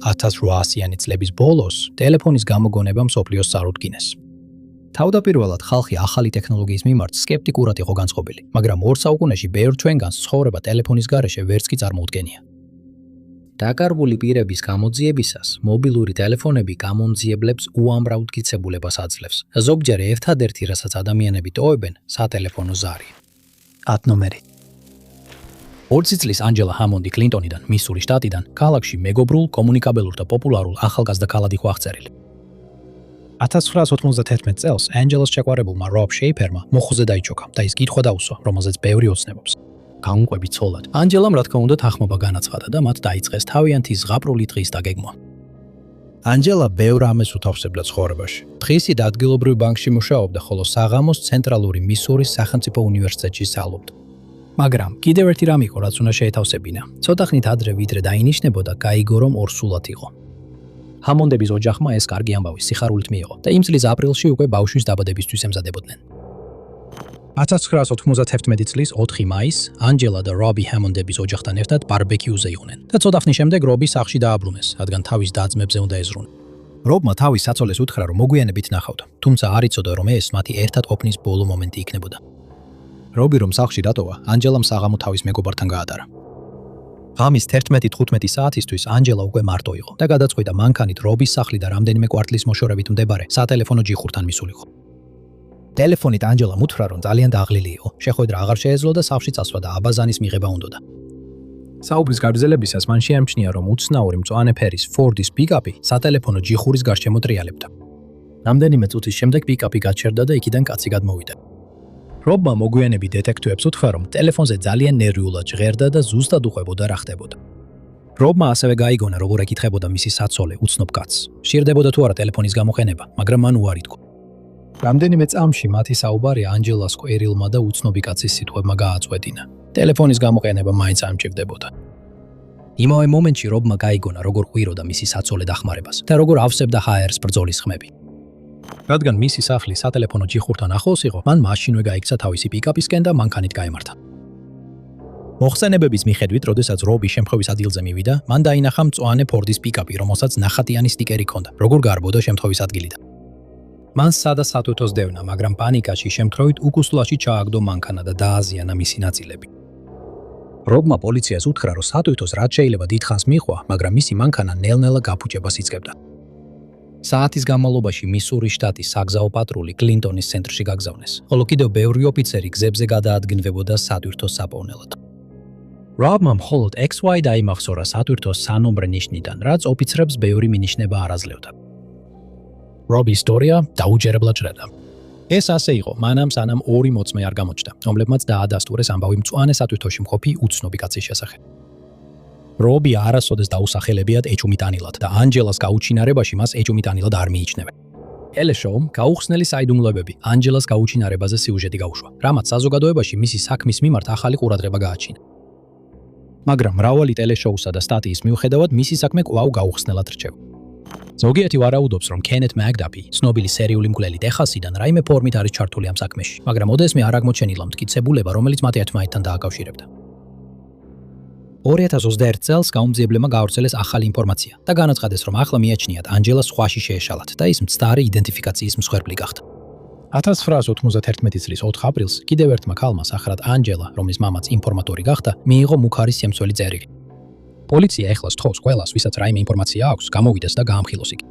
1800-იანი წლების ბოლოს ტელეფონის გამოგონება მსოფლიოს წარუდგინეს. თავდაპირველად ხალხი ახალი ტექნოლოგიის მიმართ სკეპტიკურად იყო განწყობილი, მაგრამ 2 საუკუნეში ბევრ ჩვენგანს ცხოვრება ტელეფონის გარეშე ვერც კი წარმოუდგენია. დაკარგული პირების გამოძიებისას მობილური ტელეფონები გამომძიებლებს უამრავ მტკიცებულებას აძლევს. ზოგჯერ ერთადერთი, რასაც ადამიანები ტოვებენ, სატელეფონო ზარი. 10 ნომერი. 20 წლის ანჯელა ჰამონდი კლინტონიდან, მისურის შტატიდან, ქალაქში მეგობრულ, კომუნიკაბელურ და პოპულარულ ახალგაზრდა ქალად იყო აღწერილი. 1991 წელს ანჯელას ჩაყვარებულმა რობ შეიფერმა მოხუზე დაიჩოქა და ის კითხვა დაუსვა, რომელზეც ბევრი ოცნებობს. განუყვები ცოლად. ანჯელამ რა თქმა უნდა თანხმობა განაცხადა და მათ დაიწყეს თავიანთი ზღაპრული დღის დაგეგმვა. ანჯელა ბევრ ამეს უთავსებდა ცხოვრებაში. დღისით ადგილობრივ ბანკში მუშაობდა, ხოლო საღამოს ცენტრალური მისურის სახელმწიფო უნივერსიტეტში სწავლობდა. მაგრამ კიდევ ერთი რამ იყო, რაც უნდა შეეთავსებინა. ცოტა ხნით ადრე ვიდრე დაინიშნებოდა, გაიგო რომ ორსულად იყო. ჰამონდების ოჯახმა ეს კარგი ამბავი სიხარულით მიიღო და იმ წლის აპრილში უკვე ბავშვის დაბადებისთვის ემზადებოდნენ. 1991 წლის 4 მაისს ანჯელა და რობი ჰამონდების ოჯახთან ერთად ბარბეკიუზე იყვნენ და ცოტა ხნის შემდეგ რობი სახლში დააბრუნეს, რადგან თავის და-ძმებზე უნდა ეზრუნა. რობმა თავის საცოლეს უთხრა, რომ მოგვიანებით ნახავდა, თუმცა არ იცოდა, რომ ეს მათი ერთად ყოფნის ბოლო მომენტი იქნებოდა. რობი რომ სახლში დატოვა, ანჯელამ საღამო თავის მეგობართან გაატარა. ღამის 11-15 საათისთვის ანჯელა უკვე მარტო იყო და გადაწყვიტა მანქანით რობის სახლი და რამდენიმე კვარტლის მოშორებით მდებარე სატელეფონო ჯიხურთან მისულიყო. ტელეფონით ანჯელამ უთხრა, რომ ძალიან დაღლილი იყო, შეხვედრა აღარ შეეძლო და სახლში წასვლა და აბაზანის მიღება უნდოდა. საუბრის გაგრძელებისას მან შეამჩნია, რომ უცნაური მწვანე ფერის ფორდის პიკაპი სატელეფონო ჯიხურის გარშემო ტრიალებდა. რამდენიმე წუთის შემდეგ პიკაპი გაჩერდა და იქიდან კაცი გადმოვიდა. რობმა მოგვიანებით დეტექტივებს უთხრა, რომ ტელეფონზე ძალიან ნერვიულად ჟღერდა და ზუსტად უყვებოდა რა ხდებოდა. რობმა ასევე გაიგონა, როგორ ეკითხებოდა მისი საცოლე უცნობ კაცს. სჭირდებოდა თუ არა ტელეფონის გამოყენება, მაგრამ მან უარი თქვა. რამდენიმე წამში მათი საუბარი ანჯელას კვერილმა და უცნობი კაცის სიტყვებმა გააწყვეტინა. ტელეფონის გამოყენება მაინც არ მჭირდებოდა. იმავე მომენტში რობმა გაიგონა, როგორ ყვიროდა მისი საცოლე დახმარებას და როგორ ავსებდა ჰაერს ბრძოლის ხმები. რადგან მისი სახლი სატელეფონო ჯიხურთან ახლოს იყო, მან მაშინვე გაიქცა თავისი პიკაპისკენ და მანქანით გაემართა. მოხსენებების მიხედვით, როდესაც რობი შემთხვევის ადგილზე მივიდა, მან დაინახა მწვანე ფორდის პიკაპი, რომელსაც ნახატიანი სტიკერი ჰქონდა, როგორ გარბოდა შემთხვევის ადგილიდან. მან სადა სათუთოს დევნა, მაგრამ პანიკაში შემთხვევით უკუსლაში ჩააგდო მანქანა და დააზიანა მისი ნაწილები. რობმა პოლიციას უთხრა, რომ სათუთოს რაც შეიძლება დიდხანს მიხვა, მაგრამ მისი მანქანა ნელ-ნელა გაფუჭებას იწყებდა. საათის განმავლობაში მისურის შტატის საგზაო პატრული კლინტონის ცენტრში გაგზავნეს, ხოლო კიდევ ბევრი ოფიცერი გზებზე გადაადგინებოდა სატვირთოს საპოვნელად. რობმა მხოლოდ XY დაიმახსოვრა სატვირთოს სანომრე ნიშნიდან, რაც ოფიცრებს ბევრი მინიშნება არ აძლევდა. რობის ისტორია დაუჯერებლად ჟღერდა. ეს ასე იყო, მანამ სანამ ორი მოწმე არ გამოჩნდა, რომლებმაც დაადასტურეს ამბავი მწვანე სატვირთოში მყოფი უცნობი კაცის შესახებ. რობი არასოდეს დაუსახელებიათ ეჭვმიტანილად და ანჯელას გაუჩინარებაში მას ეჭვმიტანილად არ მიიჩნევენ. ტელეშოუმ გაუხსნელი საიდუმლოებები ანჯელას გაუჩინარებაზე სიუჟეტი გაუშვა, რამაც საზოგადოებაში მისი საქმის მიმართ ახალი ყურადღება გააჩინა. მაგრამ მრავალი ტელეშოუსა და სტატიის მიუხედავად მისი საქმე კვლავ გაუხსნელად რჩება. ზოგიერთი ვარაუდობს, რომ კენეთ მაკდაფი, ცნობილი სერიული მკვლელი ტეხასიდან, რაიმე ფორმით არის ჩართული ამ საქმეში, მაგრამ ოდესმე არ აღმოჩენილა მტკიცებულება, რომელიც მათ ერთმანეთთან დააკავშირებდა. 2021 წელს გაუმძიებლებმა გაავრცელეს ახალი ინფორმაცია და განაცხადეს, რომ ახლა მიაჩნიათ ანჯელას სხვაში შეეშალათ და ის მცდარი იდენტიფიკაციის მსხვერპლი გახდა. 1991 წლის 4 აპრილს კიდევ ერთმა ქალმა სახელად ანჯელა, რომლის მამაც ინფორმატორი გახდა, მიიღო მუქარის შემცველი წერილი. პოლიცია ეხლა სთხოვს ყველას, ვისაც რაიმე ინფორმაცია აქვს, გამოვიდეს და გაამხილოს იგი.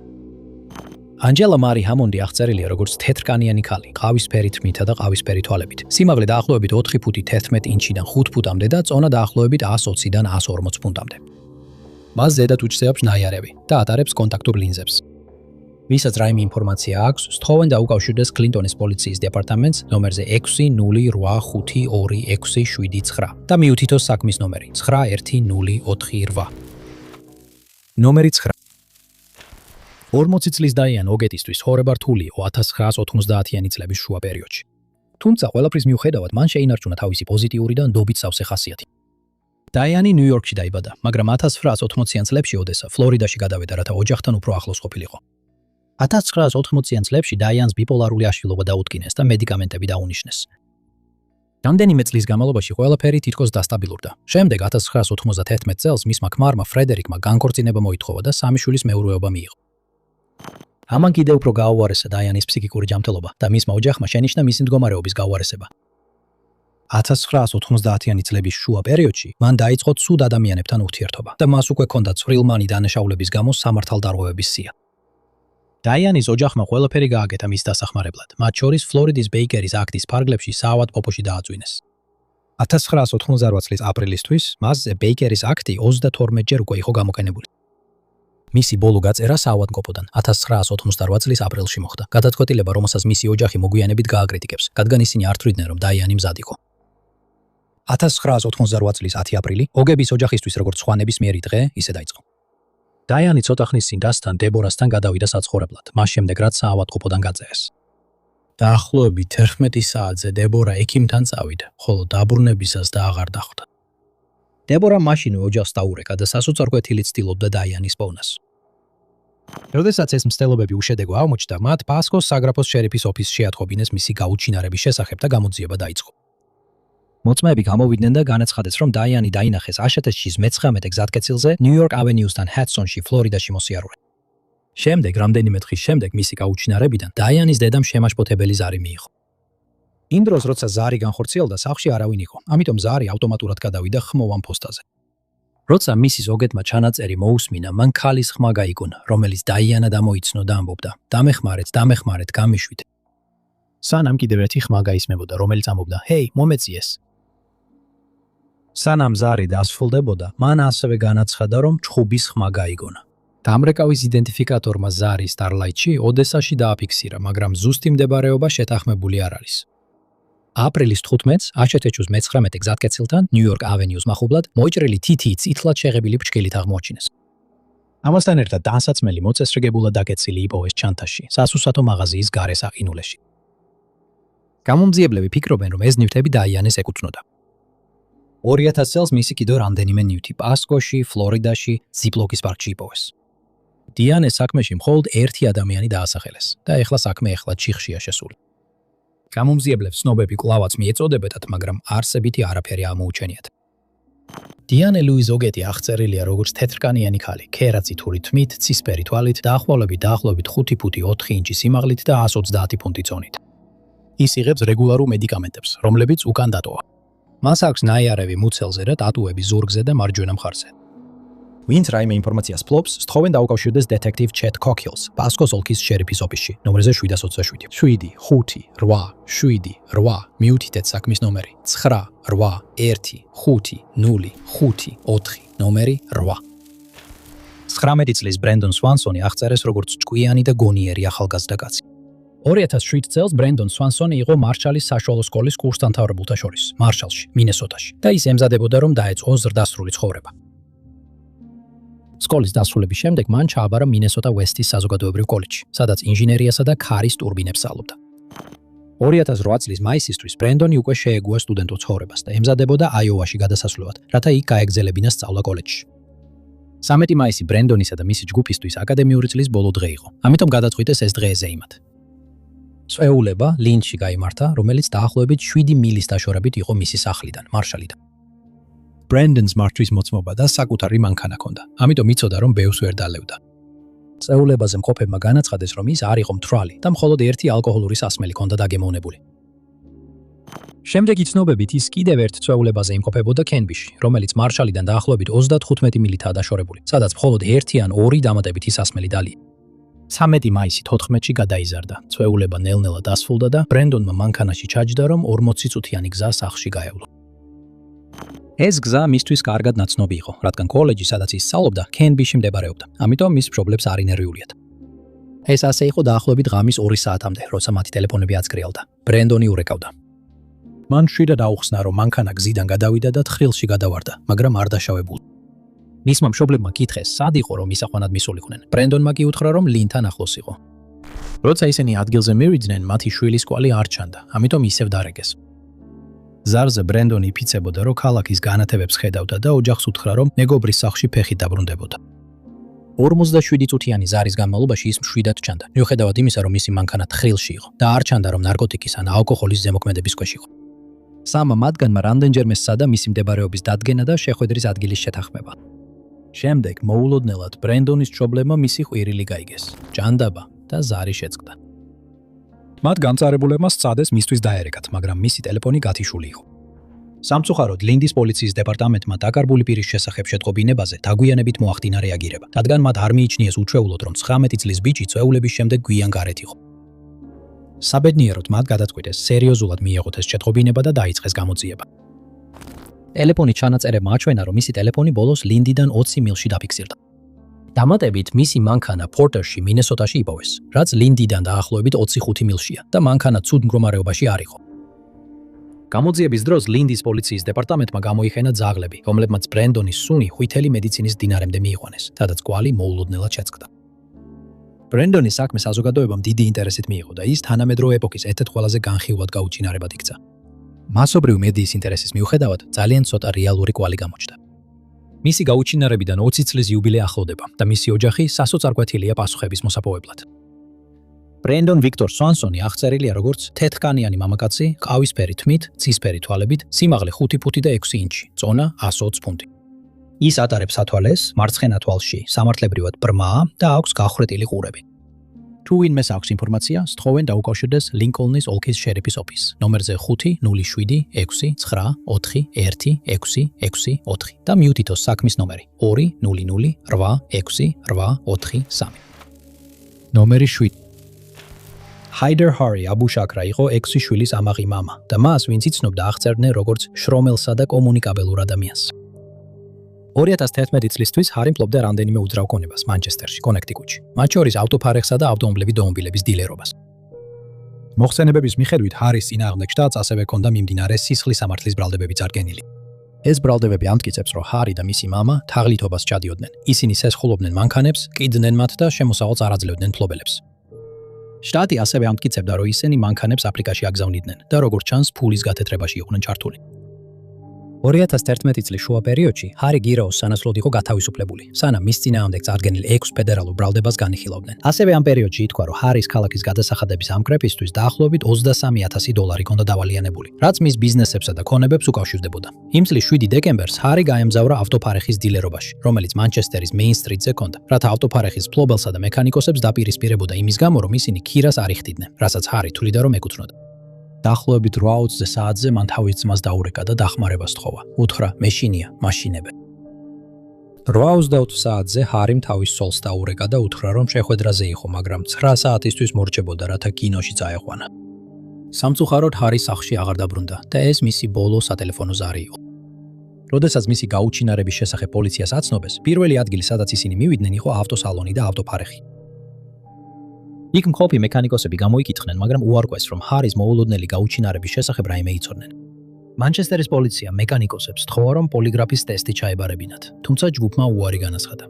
ანჯელა მარი ჰამონდი აღწერილია როგორც თეთრკანიანი ქალი, ყავისფერი თმითა და ყავისფერი თვალებით. სიმაღლე დაახლოებით 4 ფუტი 11 ინჩიდან 5 ფუტამდე და წონა დაახლოებით 120-დან 140 ფუნტამდე. მას ზედად უჩზეებს ნაიარევი და ატარებს კონტაქტურ ლინზებს. ვისაც რაიმე ინფორმაცია აქვს, სთხოვენ დაუკავშირდეს კლინტონის პოლიციის დეპარტამენტს ნომერზე 6082267 და მიუთითოს საქმის ნომერი 9104. ნომერი 9. 40 წლის დაიან ოგეტისთვის ცხოვრება რთული იყო 1990-იანი წლების შუა პერიოდში. თუმცა ყველაფრის მიუხედავად მან შეინარჩუნა თავისი პოზიტიური და ნდობით სავსე ხასიათი. დაიანი ნიუ-იორკში დაიბადა, მაგრამ 1980-იან წლებში ოდესა ფლორიდაში გადავიდა, რათა ოჯახთან უფრო ახლოს ყოფილიყო. 1980-იან წლებში დაიანს ბიპოლარული აშლილობა დაუდგინეს და მედიკამენტები დაუნიშნეს. რამდენიმე წლის განმავლობაში ყველაფერი თითქოს დასტაბილურდა. შემდეგ 1991 წელს მისმა ქმარმა ფრედერიკმა განქორწინება მოითხოვა და სამი შვილის მეურვეობა მიიღო. ამან კიდევ უფრო გააუარესა დაიანის ფსიქიკური ჯანმრთელობა და მისმა ოჯახმა შენიშნა მისი მდგომარეობის გაუარესება. 1990-იანი წლების შუა პერიოდში მან დაიწყო ცუდ ადამიანებთან ურთიერთობა და მას უკვე ჰქონდა წვრილმანი დანაშაულების გამო სამართალდარღვევების სია. დაიანის ოჯახმა ყველაფერი გააკეთა მის დასახმარებლად, მათ შორის ფლორიდის ბეიკერის აქტის ფარგლებში საავადმყოფოში დააწვინეს. 1998 წლის აპრილისთვის მასზე ბეიკერის აქტი 32 ჯერ უკვე იყო გამოყენებული. მისი ბოლო გაწერა საავადმყოფოდან 1998 წლის აპრილში მოხდა. გადაწყვეტილება, რომელსაც მისი ოჯახი მოგვიანებით გააკრიტიკებს, რადგან ისინი არ თვლიდნენ, რომ დაიანი მზად იყო. 1998 წლის 10 აპრილი ოგების ოჯახისთვის როგორც სხვანების მიერი დღე ისე დაიწყო. დაიანი ცოტა ხნის წინ დასთან დებორასთან გადავიდა საცხოვრებლად, მას შემდეგ რაც საავადმყოფოდან გაწერეს. დაახლოებით 11 საათზე დებორა ექიმთან წავიდა, ხოლო დაბრუნებისას და აღარ დახვდა. დებორა მაშინვე ოჯახს დაურეკა და სასოწარკვეთილი ცდილობდა დაიანის პოვნას. როდესაც ეს მცდელობები უშედეგო აღმოჩნდა, მათ პასკოს საგრაფოს შერიფის ოფისში შეატყობინეს მისი გაუჩინარების შესახებ და გამოძიება დაიწყო. მოწმეები გამოვიდნენ და განაცხადეს, რომ დაიანი დაინახეს აშატეშის მე-19 გზატკეცილზე ნიუ-იორკ ავენიუსთან ჰედსონში, ფლორიდაში მოსიარულე. შემდეგ, რამდენიმე დღის შემდეგ მისი გაუჩინარებიდან დაიანის დედამ შემაშფოთებელი ზარი მიიღო. იმ დროს, როცა ზარი განხორციელდა, სახლში არავინ იყო, ამიტომ ზარი ავტომატურად გადავიდა ხმოვან ფოსტაზე. როცა მისის ოგეთმა ჩანაწერი მოусმინა, მან ქალის ხმა გაიგონა, რომელიც დაიანა დამოიცნო და ამბობდა: დამეხმარეთ, გამიშვით. სანამ კიდევ ერთი ხმა გაისმებოდა, რომელიც ამბობდა: ჰეი, მომეციეს. სანამ ზარი დასრულდებოდა, მან ასევე განაცხადა, რომ ჩხუბის ხმა გაიგონა. დამრეკავის იდენტიფიკატორმა ზარი სტარლაიტში ოდესაში დააფიქსირა, მაგრამ ზუსტი მდებარეობა შეთანხმებული არ არის. აპრილის 15-ს აშატეჩუს მე-19 გზატკეცილთან ნიუ-იორკ ავენიუს მახლობლად მოიჭრილი თითი წითლად შეღებილი ფრჩქილით აღმოაჩინეს. ამასთან ერთად დასაცმელი მოწესრიგებულად დაკეცილი იპოვეს ჩანთაში, სასუსათო მაღაზიის გარე საყინულეში. გამომძიებლები ფიქრობენ, რომ ეს ნივთები დაიანეს ეკუთვნოდა. 2000 წელს მისი კიდევ რამდენიმე ნივთი პასკოში, ფლორიდაში, ზიპლოკის პარკში იპოვეს. დიანეს საქმეში მხოლოდ ერთი ადამიანი დაასახელეს და ეხლა საქმე ჩიხშია შესული. გამომძიებლებს ცნობები კვლავაც მიეწოდებოდათ, მაგრამ არსებითი არაფერი ამოუჩენიათ. დიანე ლუიზ ოგეთი აღწერილია როგორც თეთრკანიანი ქალი, ქერაცი თური თმით, ცისფერი თვალით, დაახლოებით 5 ფუტი 4 ინჩი სიმაღლით და 130 ფუნტი წონით. ის იღებს რეგულარულ მედიკამენტებს, რომლებიც უკან დატოვა. მას აქვს ნაიარევი მუცელზე და ტატუები ზურგზე და მარჯვენა მხარზე. ვინც რაიმე ინფორმაციას ფლობს, სთხოვენ დაუკავშირდეს დეტექტივ ჩეტ კოქილს, პასკოს ოლქის შერიფის ოფისში, ნომერზე 727. 7 5 8 7 8 მიუთითეთ საქმის ნომერი 9 8 1 5 0 5 4 ნომერი 8. 19 წლის ბრენდონ სვანსონი აღწერეს როგორც ჭკვიანი და გონიერი ახალგაზრდა კაცი. 2007 წელს ბრენდონ სვანსონი იყო მარშალის საშუალო სკოლის კურსდამთავრებულთა შორის, მარშალში, მინესოტაში და ის ემზადებოდა, რომ დაეწყო ზრდასრული ცხოვრება. სკოლის დასრულების შემდეგ მან ჩააბარა მინესოტა ვესტის საზოგადოებრივ კოლეჯში, სადაც ინჟინერიასა და ქარის ტურბინებს სწავლობდა. 2008 წლის მაისისთვის ბრენდონი უკვე შეეგუა სტუდენტურ ცხოვრებას და ემზადებოდა აიოვაში გადასასვლელად, რათა იქ გაეგზელებინა სწავლა კოლეჯში. 13 მაისი ბრენდონისა და მისი ჯგუფისთვის აკადემიური წლის ბოლო დღე იყო, ამიტომ გადაწყვიტეს ეს დღე ეზეიმათ. წვეულება ლინჩში გაიმართა, რომელიც დაახლოებით 7 მილის დაშორებით იყო მისი სახლიდან, მარშალიდან. ბრენდონს მართვის მოწმობა და საკუთარი მანქანა ჰქონდა, ამიტომ იცოდა, რომ ბევრს ვერ დალევდა. წვეულებაზე მყოფებმა განაცხადეს, რომ ის არ იყო მთვრალი და მხოლოდ ერთი ალკოჰოლური სასმელი ჰქონდა დაგემოვნებული. შემდეგი ცნობებით ის კიდევ ერთ წვეულებაზე იმყოფებოდა კენბიში, რომელიც მარშალიდან დაახლოებით 35 მილითაა დაშორებული, სადაც მხოლოდ ერთი ან ორი დამატებითი სასმელი დალია. 13 მაისი 14-ში გადაიზარდა. წვეულება ნელ-ნელა დასრულდა და ბრენდონმა მანქანაში ჩაჯდა, რომ 40 წუთიანი გზა სახლში გაევლო. ეს გზა მისთვის კარგად ნაცნობი იყო, რადგან კოლეჯი, სადაც ის სწავლობდა, კენბიში მდებარეობდა. ამიტომ მის მშობლებს არ ინერვიულიათ. ეს ასე იყო დაახლოებით ღამის 2 საათამდე, როცა მათი ტელეფონები აწკრიალდა. ბრენდონი ურეკავდა. მან შვიდად აუხსნა, რომ მანქანა გზიდან გადავიდა და თხრილში გადავარდა, მაგრამ არ დაშავებულა. მისმა მშობლებმა კითხეს, სად იყო, რომ ისახვანად მისულიყვნენ. ბრენდონმა კი უთხრა, რომ ლინთან ახლოს იყო. როცა ისინი ადგილზე მივიდნენ, მათი შვილის კვალი არ ჩანდა, ამიტომ ისევ დარეგეს. ზარზე ბრენდონი იფიცებოდა, რომ ქალაქის განათებებს ხედავდა და ოჯახს უთხრა, რომ მეგობრის სახლში ფეხით დაბრუნდებოდა. 47 წუთიანი ზარის განმავლობაში ის მშვიდად ჩანდა, მიუხედავად იმისა, რომ მისი მანქანა თხრილში იყო და არ ჩანდა, რომ ნარკოტიკის ან ალკოჰოლის ზემოქმედების ქვეშ იყო. სამმა მათგანმა რამდენჯერმე სცადა მისი მდებარეობის დადგენა და შეხვედრის ადგილის შეთანხმება. შემდეგ მოულოდნელად ბრენდონის მშობლებმა მისი ყვირილი გაიგეს, ჭანდაბა და ზარი შეწყდა. მათ განწარებულებმა სცადეს მისთვის დაერეკათ, მაგრამ მისი ტელეფონი გათიშული იყო. სამწუხაროდ ლინდის პოლიციის დეპარტამენტმა დაკარგული პირის შესახებ შეტყობინებაზე დაგვიანებით მოახდინა რეაგირება, რადგან მათ არ მიიჩნიეს უჩვეულოდ, რომ 19 წლის ბიჭი წვეულების შემდეგ გვიან გარეთ იყო. საბედნიეროდ მათ გადაწყვიტეს სერიოზულად მიეღოთ ეს შეტყობინება და დაიწყეს გამოძიება. ტელეფონის ჩანაწერებმა აჩვენა, რომ მისი ტელეფონი ბოლოს ლინდიდან 20 მილში დაფიქსირდა. დამატებით, მისი მანქანა პორტერში, მინესოტაში იპოვეს, რაც ლინდიდან დაახლოებით 25 მილშია და მანქანა ცუდ მდგომარეობაში არ იყო. გამოძიების დროს ლინდის პოლიციის დეპარტამენტმა გამოიხენა ძაღლები, რომლებმაც ბრენდონის სუნი ხვითელი მედიცინის მდინარემდე მიიყვანეს, სადაც კვალი მოულოდნელად შეწყდა. ბრენდონის საქმე საზოგადოებამ დიდი ინტერესით მიიღო და ის თანამედროვე ეპოქის ერთ-ერთ ყველაზე განხილულად გაუჩინარებად იქცა. მასობრივ მედიის ინტერესის მიუხედავად, ძალიან ცოტა რეალური კვალი გამოჩნდა. მისი გაუჩინარებიდან 20 წლის იუბილე ახლოვდება და მისი ოჯახი სასოწარკვეთილია პასუხების მოსაპოვებლად. ბრენდონ ვიქტორ სვანსონი აღწერილია როგორც თეთრკანიანი მამაკაცი, ყავისფერი თმით, ცისფერი თვალებით, სიმაღლე 5 ფუტი და 6 ინჩი, წონა 120 ფუნტი. ის ატარებს სათვალეს, მარცხენა თვალში სამართლებრივად ბრმაა და აქვს გახრეტილი ყურები. თუ ვინმეს აქვს ინფორმაცია, სთხოვენ დაუკავშირდეს ლინკოლნის ოლქის შერიფის ოფისს, ნომერზე 507-6-4-1-6-4 და მიუთითოს საქმის ნომერი 200-868-3. ნომერი 7. ჰაიდერ ჰარი აბუშაკრა იყო 6 შვილის ამაყი მამა და მას, ვინც იცნობდა, აღწერდნენ როგორც შრომელსა და კომუნიკაბელურ ადამიანს. 2011 წლისთვის ჰარი მფლობდა რამდენიმე უძრავ ქონებას მანჩესტერში, კონექტიკუტში, მათ შორის ავტოფარეხსა და ავტომობილების დილერობას. მოხსენებების მიხედვით ჰარის წინააღმდეგ შტატს ასევე ჰქონდა მიმდინარე სისხლის სამართლის ბრალდებები წარგენილი. ეს ბრალდებები ამტკიცებს, რომ ჰარი და მისი მამა თაღლითობას ჩადიოდნენ. ისინი სესხულობდნენ მანქანებს, ყიდდნენ მათ და შემოსავალს არ აძლევდნენ მფლობელებს. შტატი ასევე ამტკიცებდა, რომ ისინი მანქანებს აფრიკაში აგზავნიდნენ და როგორც ჩანს, ფულის გათეთრებაში იყვნენ ჩართული. 2011 წლის შუა პერიოდში ჰარი გირაოს სანაცვლოდ იყო გათავისუფლებული, სანამ მის წინააღმდეგ წარგენილ 6 ფედერალურ ბრალდებას განიხილავდნენ. ასევე ამ პერიოდში ითქვა, რომ ჰარის ქალაქის გადასახადების ამკრეფისთვის დაახლოებით $23,000 ჰქონდა დავალიანებული, რაც მის ბიზნესებსა და ქონებებს უკავშირდებოდა. იმ წლის 7 დეკემბერს ჰარი გაემგზავრა ავტოფარეხის დილერობაში, რომელიც მანჩესტერის მეინ სტრიტზე ჰქონდა, რათა ავტოფარეხის მფლობელსა და მექანიკოსებს დაპირისპირებოდა იმის გამო, რომ ისინი ქირას არ იხდიდნენ, რასაც ჰარი თვლიდა, რომ ეკუთვნოდა. დაახლოებით 8:20 საათზე მან თავის ძმას დაურეკა და დახმარებას თხოვა. უთხრა, მეშინია, მაშინებე. 8:20 საათზე ჰარიმ თავის ცოლს დაურეკა და უთხრა, რომ შეხვედრაზე იყო, მაგრამ 9 საათისთვის მორჩებოდა, რათა კინოში წაეყვანა. სამწუხაროდ ჰარის სახლში აღარ დაბრუნდა და ეს მისი ბოლო სატელეფონო ზარი იყო. როდესაც მისი გაუჩინარების შესახებ პოლიციას აცნობეს, პირველი ადგილი, სადაც ისინი მივიდნენ, იყო ავტოსალონი და ავტოფარეხი. იქ მყოფი მექანიკოსები გამოიკითხნენ, მაგრამ უარყვეს, რომ ჰარის მოულოდნელი გაუჩინარების შესახებ რაიმე იცოდნენ. მანჩესტერის პოლიცია მექანიკოსებს სთხოვა, რომ პოლიგრაფის ტესტი ჩაებარებინათ, თუმცა ჯგუფმა უარი განაცხადა.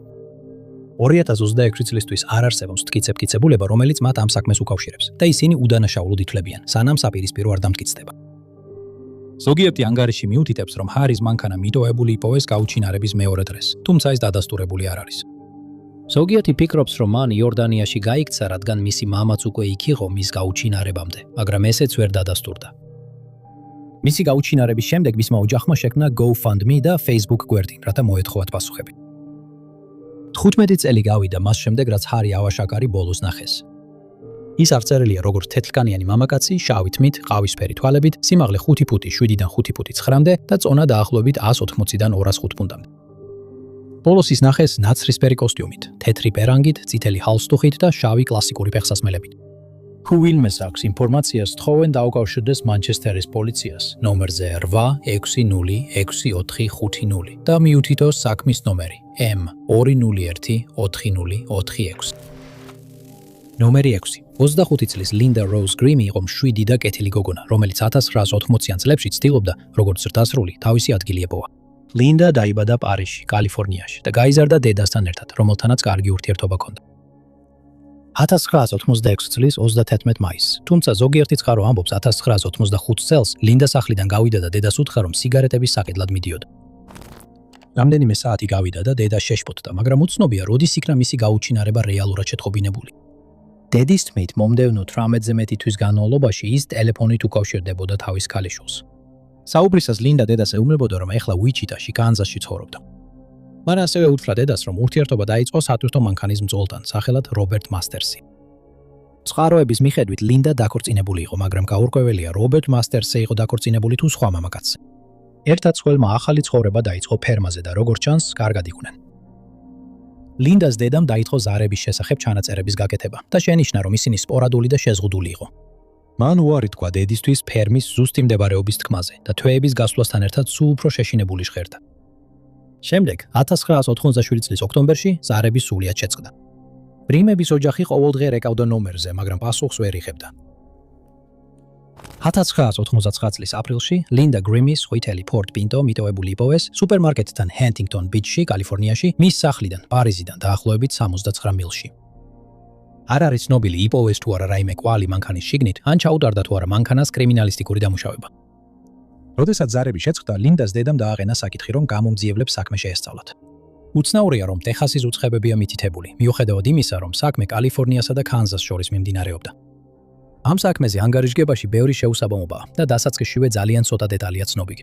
2026 წლისთვის არ არსებობს მტკიცებულება, რომელიც მათ ამ საქმეს უკავშირებს და ისინი უდანაშაულოდ ითვლებიან, სანამ საპირისპირო არ დამტკიცდება. ზოგიერთი ანგარიში მიუთითებს, რომ ჰარის მანქანა მიტოვებული იპოვეს გაუჩინარების მეორე დღეს, თუმცა ეს დადასტურებული არ არის. ზოგიერთი ფიქრობს, რომ მან იორდანიაში გაიქცა, რადგან მისი მამაც უკვე იქ იყო მის გაუჩინარებამდე, მაგრამ ესეც ვერ დადასტურდა. მისი გაუჩინარების შემდეგ მისმა ოჯახმა შექმნა GoFundMe და Facebook გვერდი, რათა მოეთხოვათ პასუხები. 15 წელი გავიდა მას შემდეგ, რაც ჰარი აბუშაკარი ბოლოს ნახეს. ის აღწერილია როგორც თეთრკანიანი მამაკაცი, შავი თმით, ყავისფერი თვალებით, სიმაღლე 5 ფუტი 7-დან 5 ფუტი 9-მდე და წონა დაახლოებით 180-დან 205 ფუნტამდე. ბოლოს ის ნახეს ნაცრისფერი კოსტიუმით, თეთრი პერანგით, წითელი ჰალსტუხით და შავი კლასიკური ფეხსასმელებით. თუ ვინმეს აქვს ინფორმაცია, სთხოვენ დაუკავშირდეს მანჩესტერის პოლიციას, ნომერზე 8606450 და მიუთითოს საქმის ნომერი M2014046. ნომერი 6. 25 წლის ლინდა როუზ გრიმი იყო მშვიდი და კეთილი გოგონა, რომელიც 1980-იან წლებში ცდილობდა, როგორც ზრდასრული, თავისი ადგილი ეპოვა. ლინდა დაიბადა პარიზში, კალიფორნიაში და გაიზარდა დედასთან ერთად, რომელთანაც კარგი ურთიერთობა ჰქონდა. 1986 წლის 31 მაისს, თუმცა ზოგიერთი წყარო ამბობს 1985 წელს, ლინდა სახლიდან გავიდა და დედას უთხრა, რომ სიგარეტების საკიდლად მიდიოდა. რამდენიმე საათი გავიდა და დედა შეშფოთდა, მაგრამ უცნობია, როდის იქნა მისი გაუჩინარება რეალურად შეტყობინებული. დედის თქმით, მომდევნო 18-ზე მეტი თვის განმავლობაში ის ტელეფონით უკავშირდებოდა თავის ქალიშვილს. საუბრისას ლინდა დედას ეუბნებოდა, რომ ეხლა უიჩიტაში, კანზასში ცხოვრობდა. მან ასევე უთხრა დედას, რომ ურთიერთობა დაიწყო სატვირთო მანქანის მძღოლთან, სახელად რობერტ მასტერსი. წყაროების მიხედვით ლინდა დაქორწინებული იყო, მაგრამ გაურკვეველია, რობერტ მასტერსი იყო დაქორწინებული თუ სხვა მამაკაცზე. ერთად ცხოველმა ახალი ცხოვრება დაიწყო ფერმაზე და როგორც ჩანს, კარგად იყვნენ. ლინდას დედამ დაიწყო ზარების შესახებ ჩანაწერების გაკეთება და შენიშნა, რომ ისინი სპორადული და შეზღუდული იყო. მან უარი თქვა დედისთვის ფერმის ზუსტი მდებარეობის თქმაზე და თვეების გასვლასთან ერთად სულ უფრო შეშინებული ჟღერდა. შემდეგ 1987 წლის ოქტომბერში ზარები სულიად შეწყდა. ბრიმების ოჯახი ყოველდღე რეკავდა ნომერზე, მაგრამ პასუხს ვერ იღებდა. 1989 წლის april-ში ლინდა გრიმის ყვითელი Ford Pinto მიტოვებული იპოვეს სუპერმარკეტთან Huntington Beach-ში, კალიფორნიაში, მის სახლიდან, პარიზიდან დაახლოებით 79 მილში. არ არის ცნობილი იპოვეს თუ არა რაიმე კვალი მანქანის შიგნით, ან ჩაუტარდა თუ არა მანქანას კრიმინალისტიკური დამუშავება. როდესაც ზარები შეწყდა, ლინდას დედამ დააყენა საკითხი, რომ გამომძიებლებს საქმე შეესწავლათ. უცნაურია, რომ ტეხასის უწყებებია მითითებული, მიუხედავად იმისა, რომ საქმე კალიფორნიასა და კანზას შორის მიმდინარეობდა. ამ საქმეზე ანგარიშგებაში ბევრი შეუსაბამობაა და დასაწყისშივე ძალიან ცოტა დეტალია ცნობილი.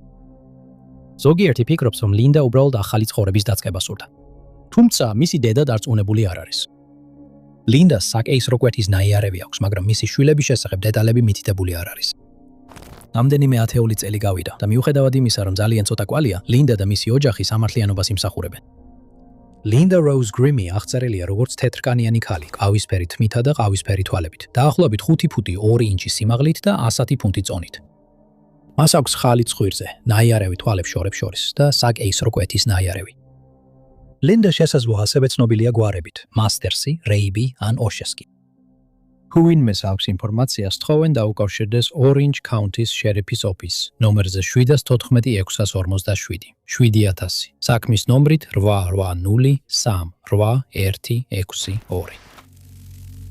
ზოგიერთი ფიქრობს, რომ ლინდა უბრალოდ ახალი ცხოვრების დაწყებას სურდა. თუმცა მისი დედა დარწმუნებული არ არის. ლინდას საკეისრო კვეთის ნაიარევი აქვს, მაგრამ მისი შვილების შესახებ დეტალები მითითებული არ არის. რამდენიმე ათეული წელი გავიდა და მიუხედავად იმისა, რომ ძალიან ცოტა კვალია, ლინდა და მისი ოჯახი სამართლიანობას იმსახურებენ. ლინდა როუზ გრიმი აღწერილია როგორც თეთრკანიანი ქალი, ყავისფერი თმითა და ყავისფერი თვალებით, დაახლოებით 5 ფუტი 2 ინჩი სიმაღლით და 110 ფუნტი წონით. მას აქვს ხალი ცხვირზე, ნაიარევი თვალებს შორებს და საკეისრო კვეთის ნაიარევი. ლინდა შესაძლოა ასევე ცნობილია გვარებით: მასტერსი, რეიბი ან ოშესკი. ჰუინმეს აქვს ინფორმაცია სთხოვენ დაუკავშირდეს Orange County-ს შერიფის ოფისს, ნომერზე 78647, 7000, საქმის ნომრით 88038162.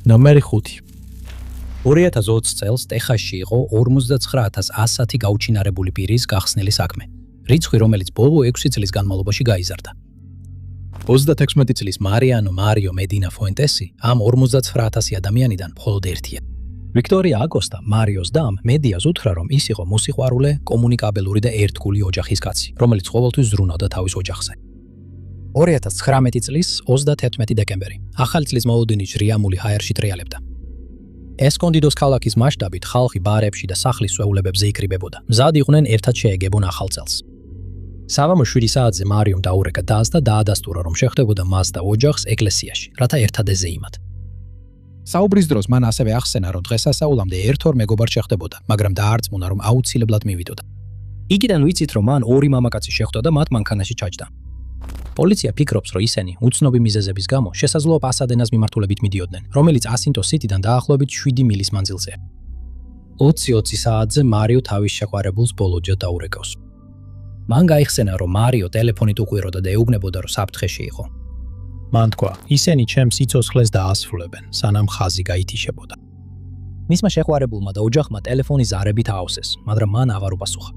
ნომერი 5. 2020 წელს ტეხასში იყო 59110 გაუჩინარებული პირის გახსნილი საქმე, რიცხვი, რომელიც ბოლო 6 წლის განმავლობაში გაიზარდა. 36 წლის მარიო მედინა ფუენტესი ამ 59000 ადამიანიდან მხოლოდ ერთია. ვიქტორია აკოსტა მარიოს დამ მედიას უთხრა, რომ ის იყო მუსიყვარულე, კომუნიკაბელური და ერთგული ოჯახის კაცი, რომელიც ყოველთვის ზრუნავდა თავის ოჯახზე. 2019 წლის 31 დეკემბერი ახალი წლის მოლოდინის რიამული ჰაერში ტრიალებდა. ესკონდიდოს ქალაქის მასშტაბით ხალხი ბარებში და სახლის სვეულებებზე იკრიბებოდა. მზად იყვნენ ერთად შეეგებონ ახალ წელს. სავამო 7 საათზე მარიომ დაურეკა დას და დაადასტურა, რომ შეხვდებოდა მას და ოჯახს ეკლესიაში, რათა ერთად ეზეიმათ. საუბრის დროს მან ასევე ახსენა, რომ დღესასწაულამდე ერთ-ორ მეგობარ შეხვდებოდა, მაგრამ დაარწმუნა, რომ აუცილებლად მივიდოდა. იქიდან ვიცით, რომ მან 2 მამაკაცი შეხვდა და მათ მანქანაში ჩაჯდა. პოლიცია ფიქრობს, რომ ისინი უცნობი მიზეზების გამო შესაძლოა პასადენას მიმართულებით მიდიოდნენ, რომელიც ასინტო სიტიდან დაახლოებით 7 მილის მანძილზეა. 20 საათზე მარიო თავის შეყვარებულს ბოლოჯად დაურეკავს. მან გაიხსენა, რომ მარიო ტელეფონით უყვიროდა და ეუბნებოდა, რომ საფრთხეში იყო. მან თქვა, ისინი ჩემს სიცოცხლეს დაასრულებენ, სანამ ხაზი გაითიშებოდა. მისმა შეყვარებულმა და ოჯახმა ტელეფონი ზარებით აავსეს, მაგრამ მან აღარ უპასუხა.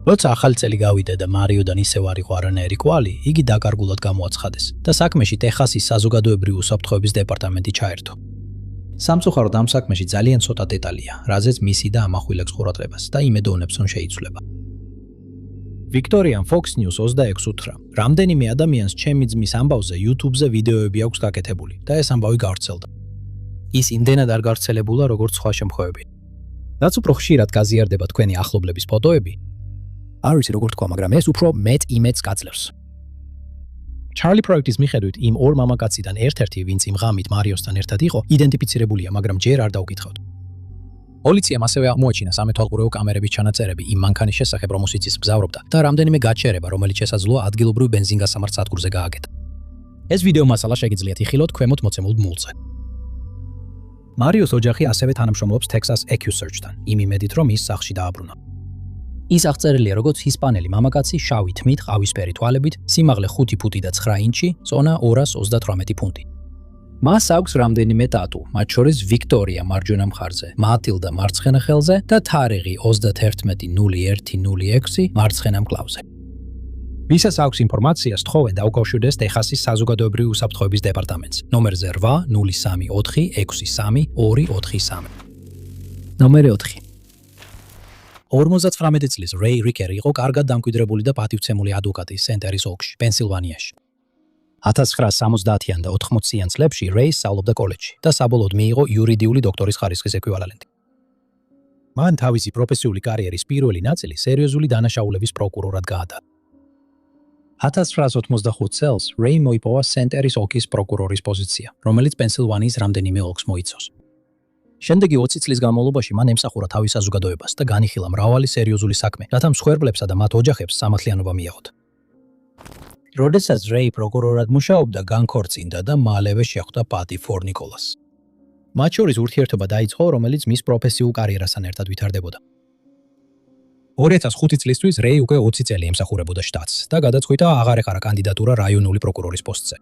როცა ახალი წელი გავიდა და მარიოდან ისევ არ იყო არანაირი კვალი, იგი დაკარგულად გამოაცხადეს და საქმეში ტეხასის საზოგადოებრივი უსაფრთხოების დეპარტამენტი ჩაერთო. სამწუხაროდ ამ საქმეში ძალიან ცოტა დეტალია, რაზეც მისი და ამახვილებს ყურადღებას და იმედოვნებს, რომ შეიცვლება. ვიქტორიამ Fox News 26 უთხრა, რამდენიმე ადამიანს ჩემი ძმის ამბავზე YouTube-ზე ვიდეოები აქვს გაკეთებული და ეს ამბავი გავრცელდა. ის იმდენად არ გავრცელებულა, როგორც სხვა შემთხვევები. რაც უფრო ხშირად გაზიარდება თქვენი ახლობლების ფოტოები, არ ვიცი როგორ თქვა, მაგრამ ეს უფრო მეტ იმედს გაძლევს. Charlie პროექტის მიხედვით იმ 2 მამაკაციდან ერთ-ერთი, ვინც იმ ღამით მარიოსთან ერთად იყო, იდენტიფიცირებულია, მაგრამ ჯერ არ დაუკითხავთ. პოლიციამ ასევე აღმოაჩინა სამეთვალყურეო კამერების ჩანაწერები იმ მანქანის შესახებ, რომელშიც ის მგზავრობდა და რამდენიმე გაჩერება, რომელიც შესაძლოა ადგილობრივ ბენზინგასამართ სადგურზე გააკეთა. ეს ვიდეო მასალა შეგიძლიათ იხილოთ ქვემოთ მოცემულ მულზე. მარიოს ოჯახი ასევე თანამშრომლობს Texas EquuSearch-თან, იმ იმედით, რომ ის სახლში დააბრუნა. ის აღწერილია როგორც ჰისპანელი მამაკაცი, შავი თმით, ყავისფერი თვალებით, სიმაღლე 5 ფუტი და 9 ინჩი, წონა 238 ფუნტი. მას აქვს რამდენიმე ტატუ, მათ შორის ვიქტორია მარჯვენა მხარზე, მატილდა მარცხენა ხელზე და თარიღი 31/01/06 მარცხენა მკლავზე. ვისაც აქვს ინფორმაცია, სთხოვენ დაუკავშირდეს ტეხასის საზოგადოებრივი უსაფრთხოების დეპარტამენტს, ნომერზე 803463243. ნომერი 4. 59 წლის რეი რიკერი იყო კარგად დამკვიდრებული და პატივცემული ადვოკატი სენტერის ოლქში, პენსილვანიაში. 1970-იან და 80-იან წლებში რეი სწავლობდა კოლეჯში და საბოლოოდ მიიღო იურიდიული დოქტორის ხარისხის ეკვივალენტი. მან თავისი პროფესიული კარიერის პირველი ნაწილი სერიოზული დანაშაულების პროკურორად გაატარა. 1985 წელს რეი მოიპოვა სენტერის ოლქის პროკურორის პოზიცია, რომელიც პენსილვანიის რამდენიმე ოლქს მოიცავს. შემდეგი 20 წლის განმავლობაში მან ემსახურა თავის საზოგადოებას და განიხილა მრავალი სერიოზული საქმე, რათა მსხვერპლებსა და მათ ოჯახებს სამართლიანობა მიეღოთ. როდესაც რეი პროკურორად მუშაობდა, განქორწინდა და მალევე შეხვდა პატი ფორნიკოლას. მათ შორის ურთიერთობა დაიწყო, რომელიც მის პროფესიულ კარიერასთან ერთად ვითარდებოდა. 2005 წლისთვის რეი უკვე 20 წელი ემსახურებოდა შტატს და გადაწყვიტა აღარ ეყარა კანდიდატურა რაიონული პროკურორის პოსტზე.